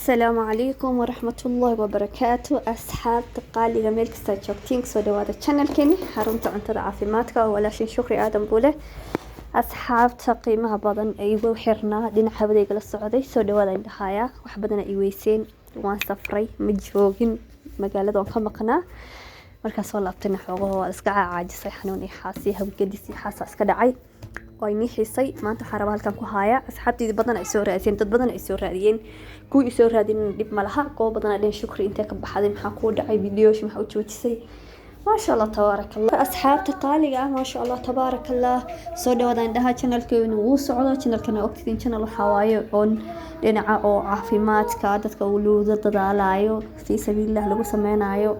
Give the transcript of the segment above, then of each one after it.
السلام عليكم ورحمة الله وبركاته أصحاب تقالي جميل كستا جوكتين سو هذا الشانل كيني حرمت عن تضع في ماتكا ولا شيء شكري آدم بوله أصحاب تقيمها بدن أيوة وحرنا دين حبدي جل السعودية سو هذا النهاية وحبدنا أيويسين وان سفري متجوجين مقالة دون كم قناة مركز والله بتنا حقوق أسقع عاجز يحنوني حاسيها وجدي حاسة أسكدعي ويني حسي ما أنت حربها لكم كهاية أصحابتي بدنا يسوي رأسين بدنا يسوي رأيين كو يسوي رأدين دب ملها كو بدنا لين شكري أنت كبحد محاكود عي فيديوش محاوتش وتسي ما شاء الله تبارك الله أصحاب تقالي ما شاء الله تبارك الله صدق وذا عندها channel كينو وصعدة channel كنا وقتين channel حواي on لنا أو عافيمات كادت كولو ضد ضلايو في سبيل الله لو سمعنايو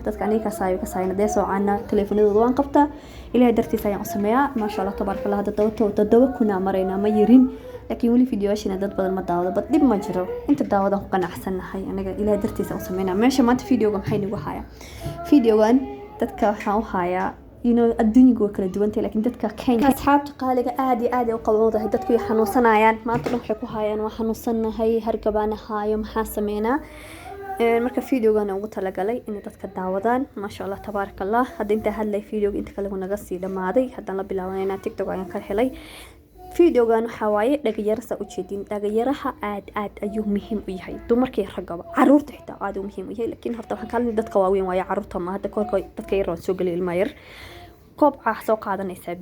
تذكرني كساينا ده سو عنا تليفوني ضوان قبته إلى درتي سايا أسميها ما شاء الله تبارك الله هذا الدواء كنا مرينا ما يرين لكن ولي فيديوهاشنا دad badan ma daawado bad dib ma jiro inta daawadan ku qanacsanahay anaga ilaa dartiisa u sameeyna meesha maanta videoga maxay nagu haya videogan dadka waxa u haya adduunyigu kala duwan tahay laakiin dadka Kenya asxaabta qaaliga aad u qabowdahay dadku ay xanuunsanayaan maanta waxay ku hayaan waa xanuunsanahay hargabana hayo maxaa sameeyna marka videogan ugu talagalay in dadka daawadaan ma sha Allah tabarakallah hadda inta hadlay videoga inta kale naga sii dhamaaday hadda la bilaabanayna TikTok ayaan ka helay videogan waxa waaye dhagayarasa u jeedin dhagayaraha aad ayuu muhiim u yahay dumarkii ragaba caruurta xitaa aad u muhiim u yahay laakiin horta waxaan kaalin dadka waaweyn waaye caruurta ma hadda korkooda dadka yar oo soo galay ilma yar koob soo qaadanaysa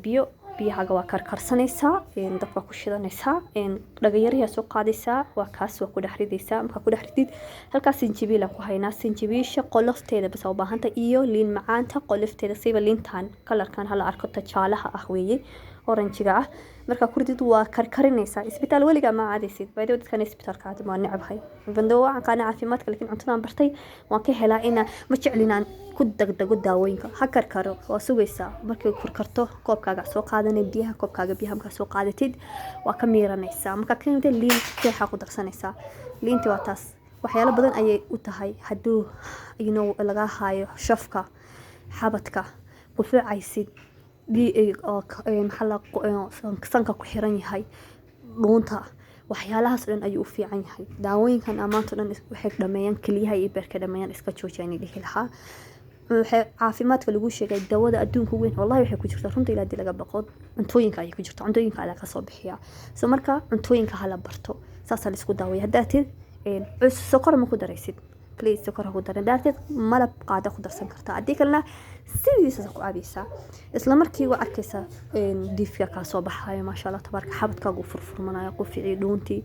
biyaha waa karkarsanaysaa dabka ku shidanaysaa dhagayaraha soo qaadaysaa waa kaas waa ku dhaxridaysaa marka ku dhaxridid halkaas sinjibiil ku haynaa sinjibiisha qolofteeda bas u baahanta iyo liin macaanta qolofteeda siba liintan kalarkan hala arko tajaalaha ah weeye oranjiga ah marka kurdid waa karkarinaysaa isbitaal waliga ma caadaysid baydo dadkan isbitaalka aad ma necbahay bandoo aan qana caafimaadka laakiin cuntadan bartay waan ka helaa ina ma jeclinaan ku dagdago daawooyinka ha karkaro waa sugaysaa markay karkarto koobkaaga soo qaadanay biyaha marka soo qaadatid waa ka miiranaysaa marka keenida liin jeexa ku darsanaysaa liinta waa taas waxyaalo badan ayay u tahay haduu laga haayo shafka xabadka qufuucaysid sanka ku xiran yahay dhuunta waxyaalahaas dhan ayuu u fiican yahay daawooyinkan amaanto dhan waxay dhameeyaan kaliyaha iyo beerka dhameeyaan iska joojiyaan dhihi lahaa waxay caafimaadka lagu sheegay dawada adduunka weyn wallahi waxay ku jirtaa runtii ilaa laga baqo cuntooyinka ay ku jirtaa cuntooyinka ala ka soo bixiya marka cuntooyinka hala barto saas la isku daaway haddaatid sokor ma ku daraysid please sokor ku daran daarteed malab qaada ku darsan kartaa adii kalena sidiisa ku caabisa isla markii waa arkaysa diifka ka soo baxayo ma sha Allah tabaaraka xabadkaagu furfurmanayo qofici dhuuntii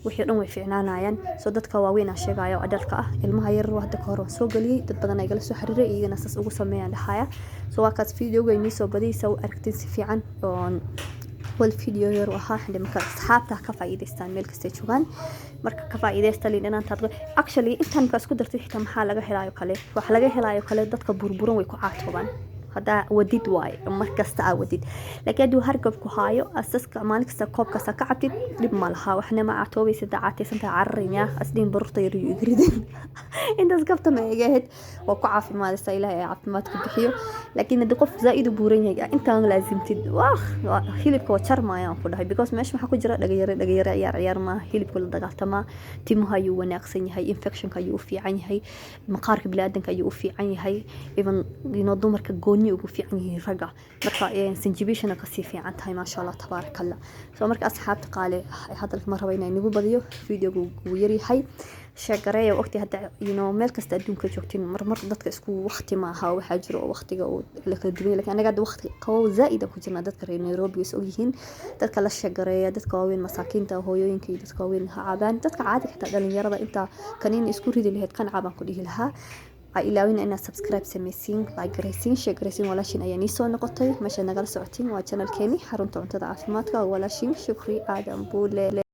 wixii dhan way fiicnaanayaan soo dadka waaweyn aan sheegayo adalka ah ilmaha yar wada ka hor soo galiyay dad badan ay gala soo xiriiray iyagana saas ugu sameeyaan dhahaya soo waa kaas videoga inii soo badiyay soo aragtiin si fiican oo والفيديو يروحها عند مكان أصحابته كفايدستان ملك استجوان مرك كفايدستان لأن أنت actually أنت مكاس قدرت تحكي محل لقى هلايو كله وحلاقى هلايو كله دتك بربرون ويكوعات طبعا هذا وديد واي مركز تعوديد لكن دو هرقب كهايو أساس كمالك سكوب كسكعتي لبمالها وإحنا مع توبي سدعاتي سنت عرينيا أسدين برطير يجريدين إنت سكبت ما يجهد وقع في مال السيلة عف ما تكبحيو لكن دقف زائد بورين يجا أنت لازم تد هيلب كوتشر ما ينفذ هاي because مش محكو جرا دقيرة عيار ما هيلب كل دقالته ما تيمو هاي وناقصين هاي infection كيو في عين هاي مقارك بلادن كيو في عين هاي even ينظم مركز جوني ugu fiican yihiin raga marka sinjibishana ka sii fiican tahay ma sha Allah tabarakallah soo marka asxaabta qaale hadalka ma rabo inay nagu badiyo videogu uu yar yahay shaqareeyo waqti hadda meel kasta adduunka joogtiin mar dadka isku waqti ma aha waxa jiro waqtiga oo la kala duwan laakiin anaga hadda waqti qabow zaid ku jirna dadka reer Nairobi is ogyihiin dadka la shaqareeya dadka waaweyn masaakiinta hooyooyinka iyo dadka waaweyn caabaan dadka caadiga xitaa dhalinyarada inta kaniin isku ridi lahayd kan caabaan ku dhihi lahaa ilaawina inaad subscribe samaysiin like garaysiin share garaysiin walaashin ayaa nii soo noqotay meesha nagala socotiin waa channelkeeni xarunta cuntada caafimaadka walaashin shukri aadan buule